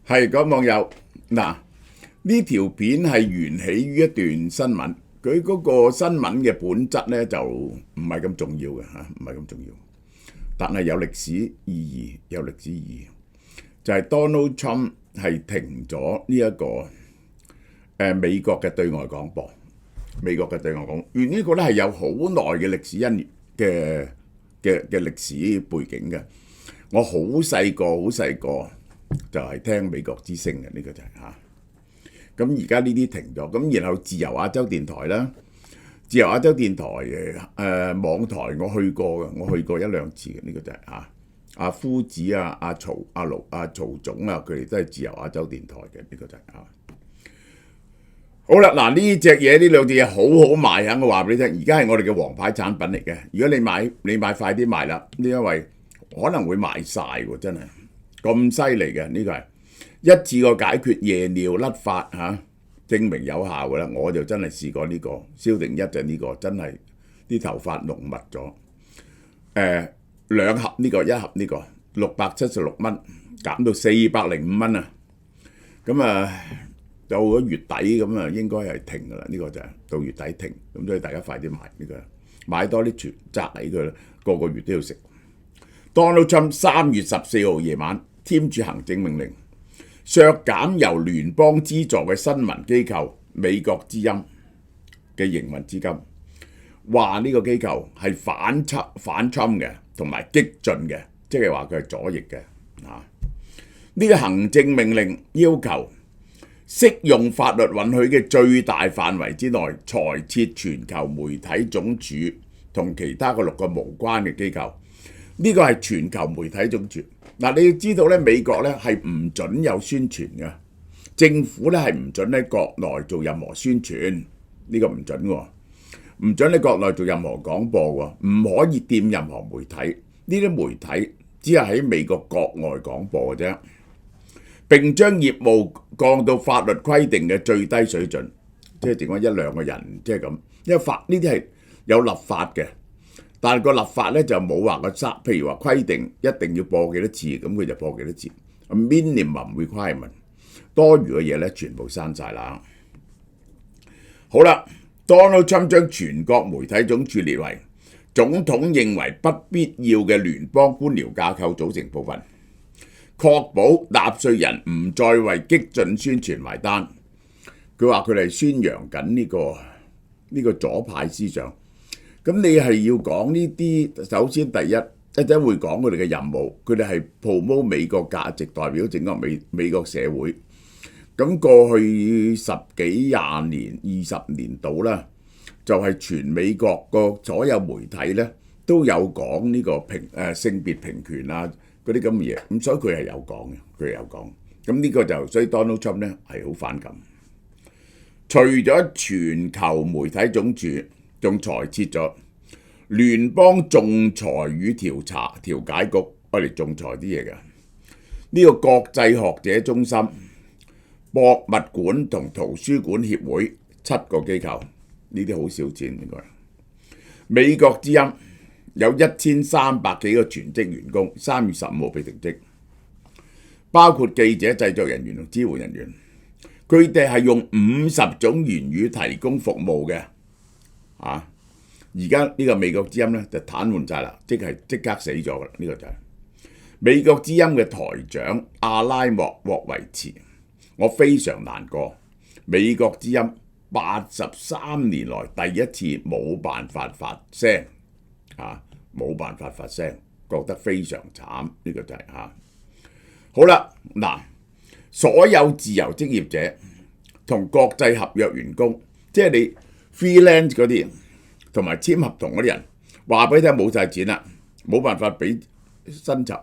係各位網友，嗱，呢條片係源起於一段新聞，佢嗰個新聞嘅本質咧就唔係咁重要嘅嚇，唔係咁重要，但係有歷史意義，就係 Donald Trump 係停咗呢一個美國嘅對外廣播，而呢個咧係有好耐嘅歷史嘅歷史背景嘅。我好細個就係聽美國之聲嘅，呢個就係嚇。咁而家呢啲停咗，咁然後自由亞洲電台啦，自由亞洲電台網台我去過嘅，我去過一兩次嘅，呢個就係嚇。阿夫子啊、阿曹總啊，佢哋都係自由亞洲電台嘅，呢個就係嚇。好啦，嗱，呢隻嘢呢兩隻嘢好好賣啊！我話俾你聽，而家係我哋嘅王牌產品嚟嘅。如果你買快啲賣啦，因為可能會賣晒喎，真係咁犀利嘅，呢個係一次過解決夜尿甩髮嚇，證明有效㗎啦。我就真係試過呢個，蕭定一就呢個，真係啲頭髮濃密咗。兩盒呢個，一盒呢個676蚊，減到405蚊啊！咁啊〜到咗月底咁啊，應該係停㗎啦。呢個就係到月底停，咁所以大家快啲買呢個，買多啲全責喺佢啦，個月都要食。Donald Trump 3月14號夜晚簽署行政命令，削減由聯邦資助嘅新聞機構美國之音嘅營運資金，話呢個機構係反 Trump 嘅，同埋激進嘅，即係話佢係左翼嘅啊。呢個行政命令要求適用法律允許嘅最大範圍之內，裁撤全球媒體總署同其他嘅6個無關嘅機構。呢個係全球媒體總署。嗱，你要知道咧，美國咧係唔準有宣傳嘅，政府咧係唔準喺國內做任何宣傳，呢個唔準喎，唔準喺國內做任何廣播喎，唔可以掂任何媒體。呢啲媒體只係喺美國國外廣播嘅啫。並將業務降到法律規定嘅最低水準，即係剩翻1、2個人，即係咁。因為法呢啲係有立法嘅，但係個立法咧就冇話個譬如話規定一定要播幾多次，咁佢就播幾多次。Minimum requirement， 多餘嘅嘢咧全部刪晒啦。好啦 ，Donald Trump 將全國媒體總署列為總統認為不必要嘅聯邦官僚架構組成部分。確保納稅人唔再為激進宣傳埋單。佢話佢哋宣揚緊呢個左派思想。咁你係要講呢啲，首先第一陣會講佢哋嘅任務，佢哋係 promote 美國價值，代表整個美國社會。咁過去10幾20年、20年度啦，就係全美國個所有媒體咧都有講呢個性別平權啊。嗰啲咁嘅嘢，咁所以佢係有講嘅，佢係有講。咁呢個就所以 Donald Trump 咧係好反感。除咗全球媒體總署，仲裁撤咗聯邦仲裁與調解局，我哋仲裁啲嘢嘅。呢個國際學者中心、博物館同圖書館協會7個機構，呢啲好少錢應該。美國之音有1300幾個全職員工，3月15號被停職，包括記者、製作人員同支援人員。佢哋係用50種言語提供服務嘅。而家呢個美國之音咧就癱瘓晒啦，即刻死咗㗎啦。呢個就係美國之音嘅台長阿拉莫獲維持。我非常難過，美國之音83年來第一次冇辦法發聲。冇辦法發聲，覺得非常慘，呢個就係好啦。嗱，所有自由職業者同國際合約員工，即係你 freelance 嗰啲，同埋簽合同嗰啲人，話俾你聽冇晒錢啦，冇辦法俾薪酬，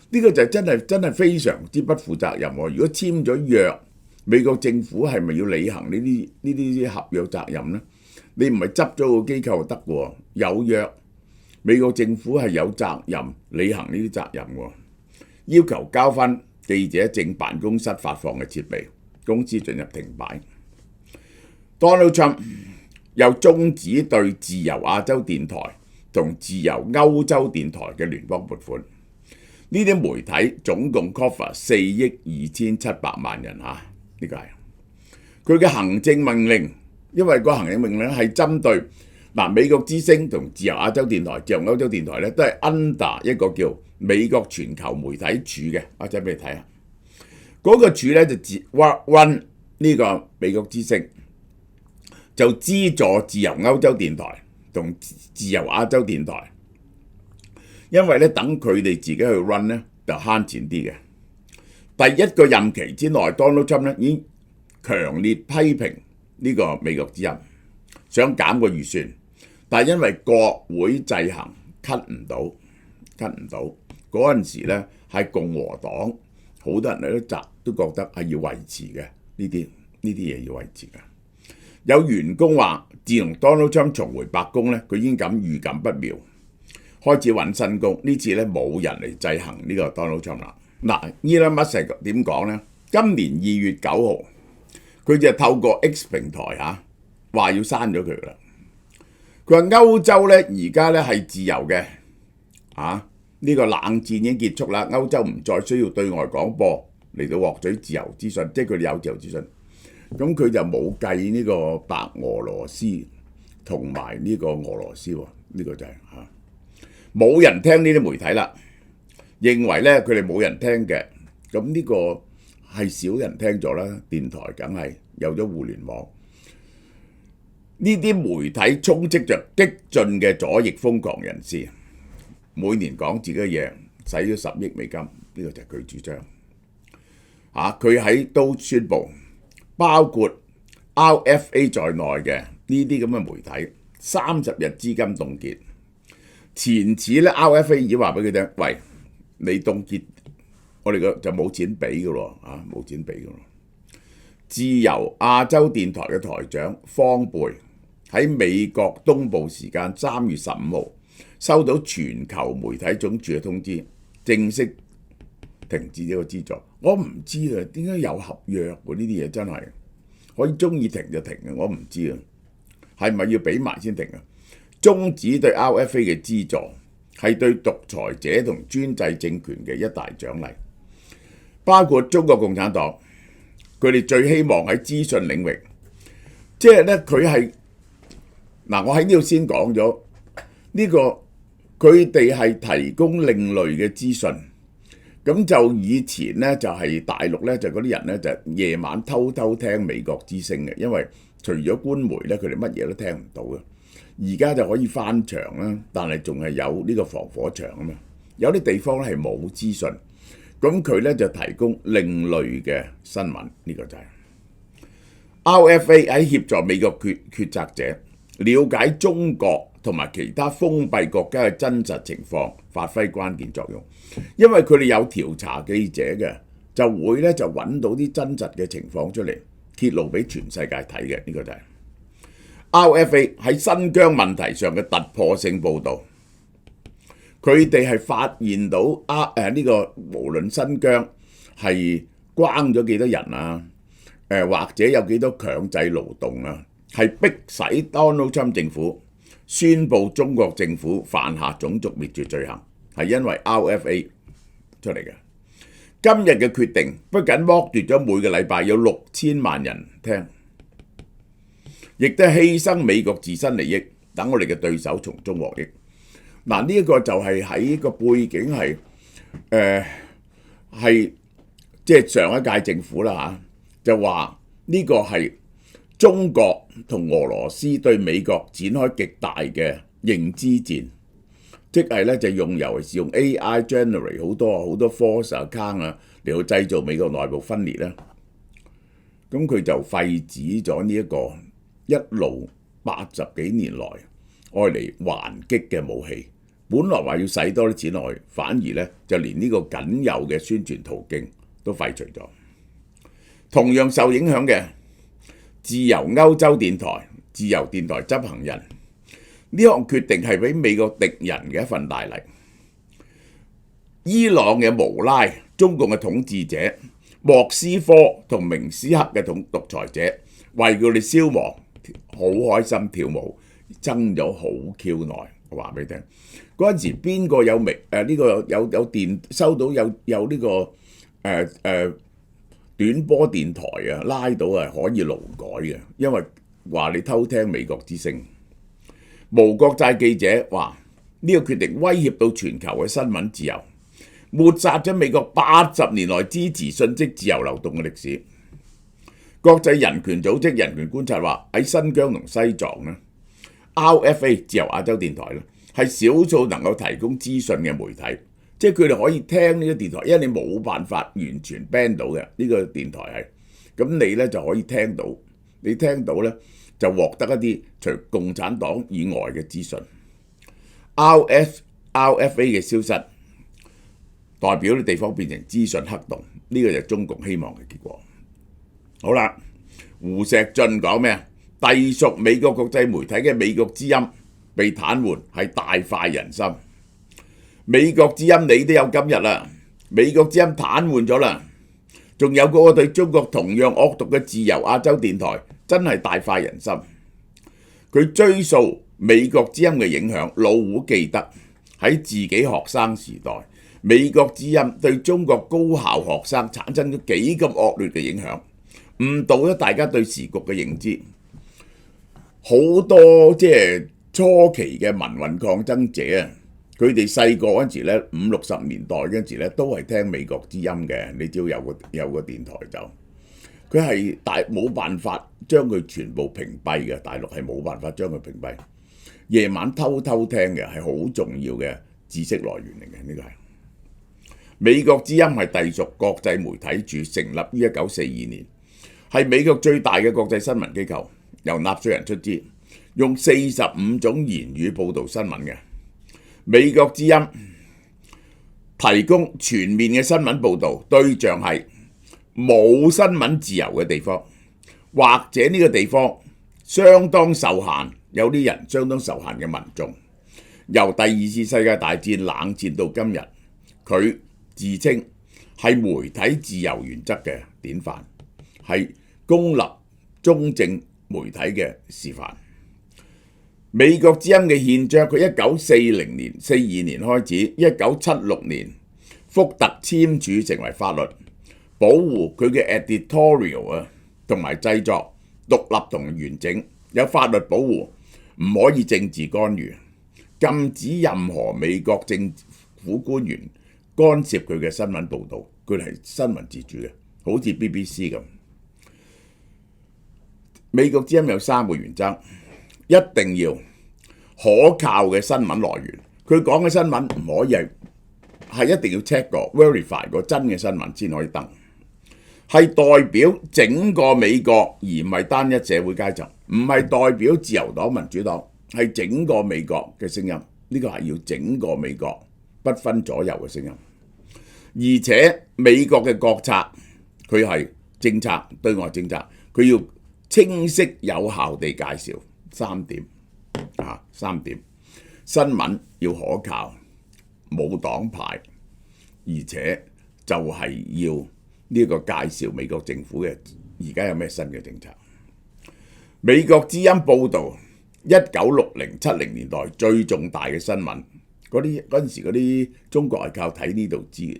呢個就真係非常之不負責任喎。如果簽咗約，美國政府係咪要履行呢啲合約責任呢？你唔係執咗個機構就得喎，有約。美國政府係有責任履行呢啲責任喎，要求交翻記者證辦公室發放嘅設備，公司進入停擺。Donald Trump 又終止對自由亞洲電台同自由歐洲電台嘅聯邦撥款。呢啲媒體總共 cover 4億2700萬人嚇，呢個係佢嘅行政命令，因為個行政命令係針對美國之聲同自由亞洲電台、自由歐洲電台咧，都係 under 一個叫美國全球媒體署嘅，或者俾你睇下，嗰個署咧就run呢個美國之聲，就資助自由歐洲電台同自由亞洲電台。因為咧，等佢哋自己去 run 咧，就慳錢啲嘅。第一個任期之內 ，Donald Trump 咧已經強烈批評呢個美國之音，想減個預算，但係因為國會制衡 cut 唔到嗰陣時咧，係共和黨好多人都覺得係要維持嘅，呢啲嘢要維持嘅。有員工話，自從 Donald Trump 重回白宮咧，佢已經預感不妙。開始揾新工，呢次咧冇人嚟制衡呢個 Donald Trump 啦。Elon Musk 點講呢？今年2月9號，佢就透過 X 平台話要刪咗佢啦。佢話歐洲咧而家咧係自由嘅，呢個冷戰已經結束啦，歐洲唔再需要對外廣播嚟到獲取自由資訊，即係佢哋有自由資訊。咁佢就冇計呢個白俄羅斯同埋呢個俄羅斯喎，呢個就係冇人聽呢啲媒體啦，認為咧佢哋冇人聽嘅，咁呢個係少人聽咗啦。電台梗係有咗互聯網，呢啲媒體充斥着激進嘅左翼瘋狂人士，每年講自己嘅嘢，使咗10億美金，呢個就係佢主張。佢都宣布，包括 RFA 在內嘅呢啲咁嘅媒體，30日資金凍結。前次咧 RFA 已經話俾佢聽，喂，你凍結，我哋就冇錢俾嘅咯，冇錢俾嘅咯。自由亞洲電台嘅台長方貝喺美國東部時間3月15號收到全球媒體總署嘅通知，正式停止呢個資助。我唔知啊，點解有合約喎？呢啲嘢真係可以中意停就停嘅，我唔知啊，係咪要俾埋先停啊？終止對 RFA 嘅資助係對獨裁者同專制政權嘅一大獎勵，包括中國共產黨，佢哋最希望喺資訊領域，即係咧佢係我喺呢度先講咗呢個，佢哋係提供另類嘅資訊。咁就以前咧就係大陸咧就嗰啲人咧就夜晚偷偷聽美國之聲嘅，因為除咗官媒咧佢哋乜嘢都聽唔到嘅。而家就可以翻牆啦，但係仲係有呢個防火牆啊嘛。有啲地方咧係冇資訊，咁佢咧就提供另類嘅新聞，呢個就係 RFA 喺協助美國決策者了解中國同埋其他封閉國家嘅真實情況，發揮關鍵作用。因為佢哋有調查記者嘅，就會咧就揾到啲真實嘅情況出嚟，揭露俾全世界睇嘅，呢個就係。RFA 喺新疆問題上嘅突破性報導，佢哋係發現到呢個無論新疆係關咗幾多人啊，或者有幾多強制勞動啊，係迫使 Donald Trump 政府宣布中國政府犯下種族滅絕罪行，係因為 RFA 出嚟嘅。今日嘅決定不僅剝奪咗每個禮拜有6000萬人聽，亦都犧牲美國自身利益，等我哋嘅對手從中獲益。呢一個就係喺個背景係即係上一屆政府啦就話呢個係中國同俄羅斯對美國展開極大嘅認知戰，即係咧就尤其是用 AI generate 好多 false account 嚟到製造美國內部分裂啦。咁佢就廢止咗呢一個一路80幾年來愛嚟還擊嘅武器，本來話要使多啲錢落去，反而咧就連呢個僅有嘅宣傳途徑都廢除咗。同樣受影響嘅自由歐洲電台、自由電台執行人，呢項決定係俾美國敵人嘅一份大禮。伊朗嘅無拉、中共嘅統治者、莫斯科同明斯克嘅獨裁者，為佢哋消亡好開心跳舞，爭咗好 Q 耐。我話俾你聽，嗰陣時邊個有呢個有電收到有呢個短波電台啊，拉到係可以勞改嘅，因為話你偷聽美國之聲。無國際記者話呢個決定威脅到全球嘅新聞自由，抹殺咗美國80年來支持信息自由流動嘅歷史。國際人權組織人權觀察話喺新疆同西藏呢 RFA 自由亞洲電台咧係少數能夠提供資訊嘅媒體，即係佢哋可以聽呢個電台，因為你冇辦法完全 ban 到嘅呢個電台係，咁你咧就可以聽到，你聽到咧就獲得一啲除共產黨以外嘅資訊。RFA 嘅消失代表啲地方變成資訊黑洞，呢個就係中共希望嘅結果。好啦，胡錫進講咩啊？隸屬美國國際媒體嘅美國之音被癱瘓係大快人心。美國之音你都有今日啦，美國之音癱瘓咗啦，仲有嗰個對中國同樣惡毒嘅自由亞洲電台，真係大快人心。佢追溯美國之音嘅影響，老胡記得喺自己學生時代，美國之音對中國高校學生產生咗幾咁惡劣嘅影響，誤導咗大家對時局嘅認知。好多即係初期嘅民運抗爭者啊，佢哋細個嗰陣時咧，50、60年代嗰陣時咧，都係聽美國之音嘅。你只要有個電台就，佢係冇辦法將佢全部屏蔽嘅，大陸係冇辦法將佢屏蔽。夜晚偷偷聽嘅係好重要嘅知識來源嚟嘅，呢個係。美國之音係隸屬國際媒體處，成立於1942年，係美國最大嘅國際新聞機構，由納稅人出資，用45種言語報導新聞嘅。美國之音提供全面嘅新聞報導，對象係冇新聞自由嘅地方，或者呢個地方相當受限，有啲人相當受限嘅民眾。由第二次世界大戰冷戰到今日，佢自稱係媒體自由原則嘅典範，係公立中正媒體嘅示範。美國之音嘅憲章，佢1942年開始，1976年福特簽署成為法律，保護佢嘅 editorial 啊同埋製作獨立同完整，有法律保護，唔可以政治干預，禁止任何美國政府官員干涉佢嘅新聞報導，佢係新聞自主嘅，好似 BBC 咁。美國之音有3個原則，一定要可靠嘅新聞來源，佢講嘅新聞唔可以係一定要 check 過 verify 過真嘅新聞先可以登，係代表整個美國而唔係單一社會階層，唔係代表自由黨民主黨，係整個美國嘅聲音，呢個係要整個美國不分左右嘅聲音。而且美國嘅國策，佢係政策對外政策，佢要清晰有效地介紹3點3點，新聞要可靠，冇黨派，而且就係要呢個介紹美國政府嘅而家有咩新嘅政策。美國之音報導1960、70年代最重大嘅新聞，嗰陣時嗰啲中國係靠睇呢度知嘅。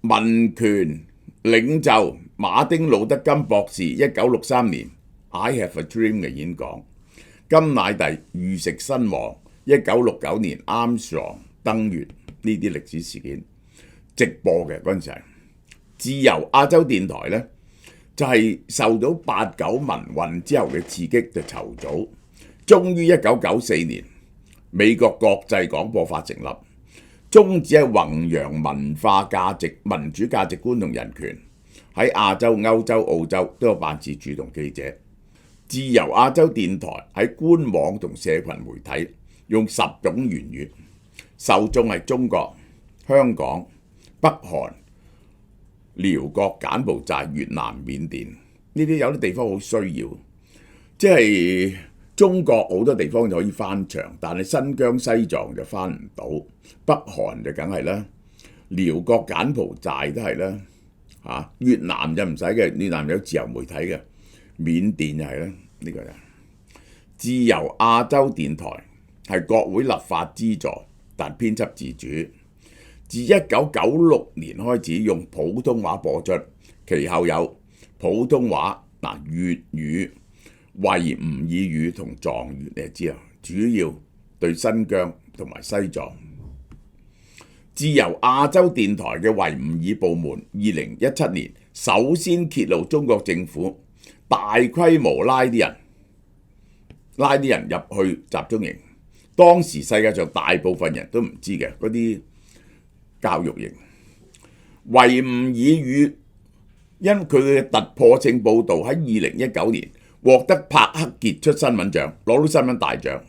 民權領袖馬丁路德金博士1963年 I Have a Dream 嘅演講，甘乃迪遇刺身亡，1969年 Armstrong 登月，呢啲歷史事件直播嘅嗰陣時係自由亞洲電台呢，就係受到89民運之後嘅刺激就籌組，終於1994年美國國際廣播法成立，宗旨係弘揚文化價值、民主價值觀同人權，喺亞洲、歐洲、澳洲都有辦事處同記者。自由亞洲電台喺官網同社群媒體用10種言語，受眾係中國、香港、北韓、寮國、柬埔寨、越南、緬甸，呢啲有啲地方好需要，即係中國好多地方就可以翻牆，但係新疆、西藏就翻唔到，北韓就梗係啦，寮國、柬埔寨都係啦，越南就唔使嘅，越南有自由媒體嘅，緬甸就係啦，呢個就自由亞洲電台係國會立法資助，但編輯自主。自1996年開始用普通話播出，其後有普通話、粵語、維吾爾語同藏語，你就知啦。主要對新疆同埋西藏。自由亞洲電台嘅維吾爾部門2017年首先揭露中國政府大規模拉啲人入去集中營，當時世界上大部分人都唔知嘅嗰啲教育營。維吾爾語因佢嘅突破性報導喺2019年獲得帕克傑出新聞獎，攞到新聞大獎。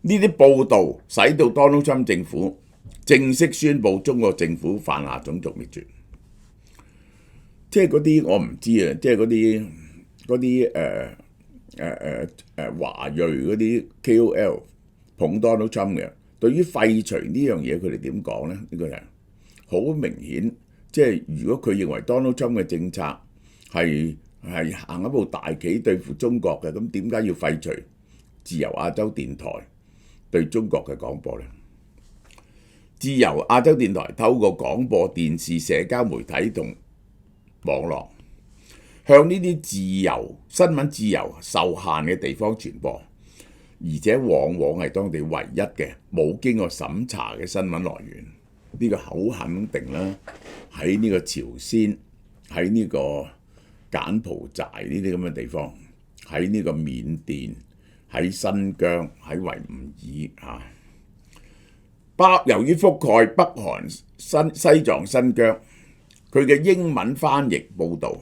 呢啲報導使到 Donald Trump 政府正式宣布中國政府犯下種族滅絕。即係嗰啲我唔知啊，即係嗰啲華裔嗰啲 KOL 捧 Donald Trump 嘅，對於廢除呢樣嘢佢哋點講呢？呢個係好明顯，即係如果佢認為 Donald Trump 嘅政策係行一步大棋對付中國嘅，咁點解要廢除自由亞洲電台對中國嘅廣播呢？自由亞洲電台透過廣播電視、社交媒體同網絡，向呢啲新聞自由受限嘅地方傳播，而且往往係當地唯一嘅冇經過審查嘅新聞來源。呢個好肯定啦，喺呢個朝鮮、喺呢個柬埔寨呢啲咁嘅地方，喺呢個緬甸、喺新疆、喺維吾爾由於覆蓋北韓、西藏、新疆，佢嘅英文翻譯報導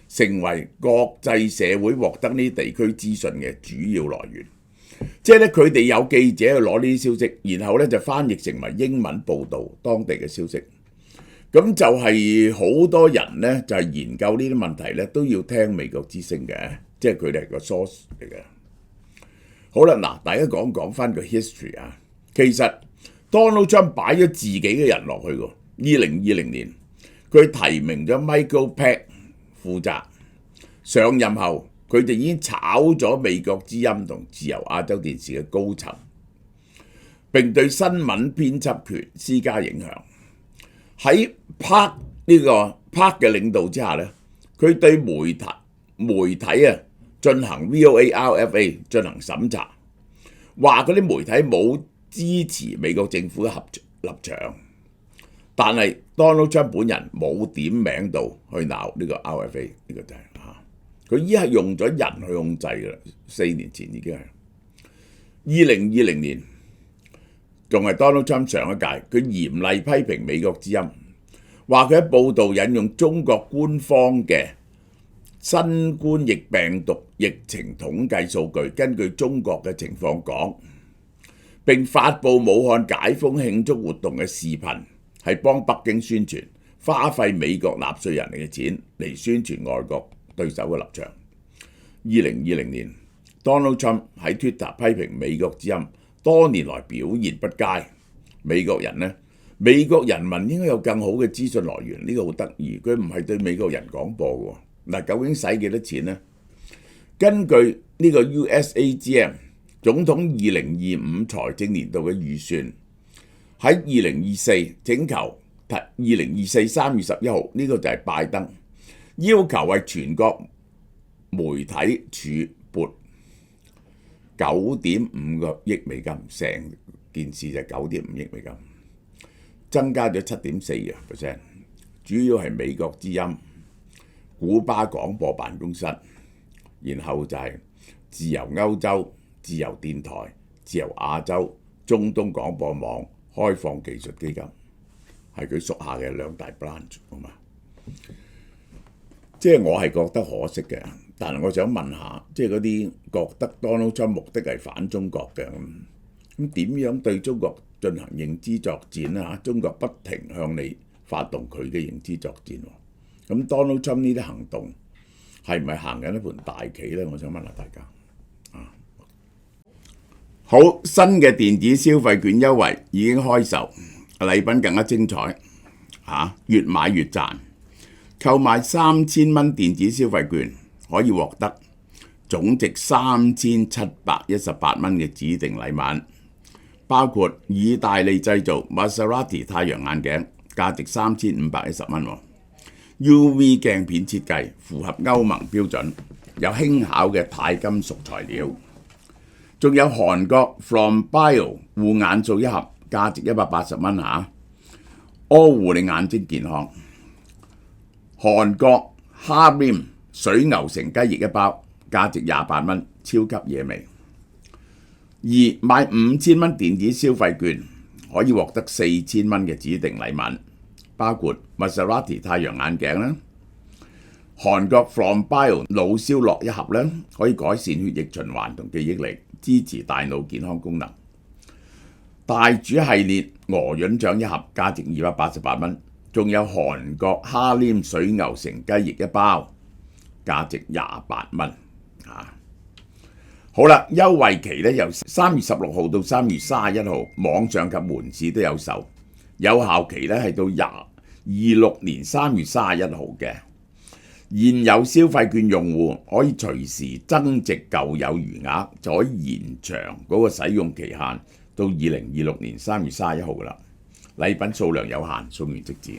成為國際社會獲得呢啲地區資訊嘅主要來源。即係咧，佢哋有記者去攞呢啲消息，然後咧就翻譯成為英文報導當地嘅消息。咁就係好多人咧就係研究呢啲問題咧，都要聽美國之聲嘅，即係佢哋係個 source 嚟嘅。好啦，嗱，大家講翻個 history 啊。其實 Donald Trump 擺咗自己嘅人落去喎。2020年佢提名咗 Michael Pack 負責，上任後佢就已經炒咗美國之音同自由亞洲電視嘅高層，並對新聞編輯權施加影響。喺 Park 嘅領導之下咧，佢對媒體進行 VOA RFA 進行審查，話嗰啲媒體冇支持美國政府嘅立場，但係 Donald Trump 本人冇點名度去鬧呢個 RFA， 呢個就係佢依係用咗人去控制㗎啦。4年前已經係2020年，仲係 Donald Trump 上一屆，佢嚴厲批評美國之音，話佢喺報導引用中國官方嘅新冠疫病毒疫情統計數據，根據中國嘅情況講，並發布武漢解封慶祝活動嘅視頻，係幫北京宣傳，花費美國納稅人嘅錢嚟宣傳外國對手嘅立場。2020年 Donald Trump 喺 Twitter 批評美國之音多年來表現不佳。美國人民應該有更好嘅資訊來源，呢個好得意。佢唔係對美國人廣播嘅。嗱，究竟使幾多錢呢？根據呢個 USAGM 總統2025財政年度嘅預算，喺2024請求2024 3月11號，呢個就係拜登要求為全國媒體儲撥9.5個億美金，成件事就係9.5億美金，增加咗7.4%，主要係美國之音、古巴廣播辦公室，然後就係自由歐洲、自由電台、自由亞洲、中東廣播網、開放技術基金，係佢屬下嘅2大 branch， 好嘛？即係我係覺得可惜嘅，但係我想問下，即係嗰啲覺得 Donald Trump 目的係反中國嘅，咁點樣對中國進行認知作戰啊？中國不停向你發動佢嘅認知作戰，咁 Donald Trump 呢啲行動係唔係行緊一盤大棋呢？我想問下大家。好，新嘅電子消費券優惠已經開售，禮品更加精彩，越買越賺。購買3000蚊電子消費券可以獲得總值3718蚊嘅指定禮物，包括意大利製造 Maserati 太陽眼鏡，價值3510蚊；UV 鏡片設計符合歐盟標準，有輕巧嘅鈦金屬材料。仲有韓國 From Bio 護眼素一盒，價值180蚊嚇，呵護你眼睛健康。韓國 Harim 水牛城雞翼一包，價值28蚊，超級惹味。而買5000蚊電子消費券，可以獲得4000蚊嘅指定禮物，包括 Maserati 太陽眼鏡啦，韓國 From Bio 腦消樂一盒咧，可以改善血液循環同記憶力，支持大腦健康功能。大煮系列鵝潤醬一盒，價值288蚊，仲有韓國哈廉水牛城雞翼一包，價值28蚊。好啦，優惠期咧由3月16號到3月31號，網上及門市都有售，有效期咧係到26年3月31號嘅。現有消費券用戶可以隨時增值舊有餘額，就可以延長嗰個使用期限到2026年3月31號噶啦。禮品數量有限，送完即止。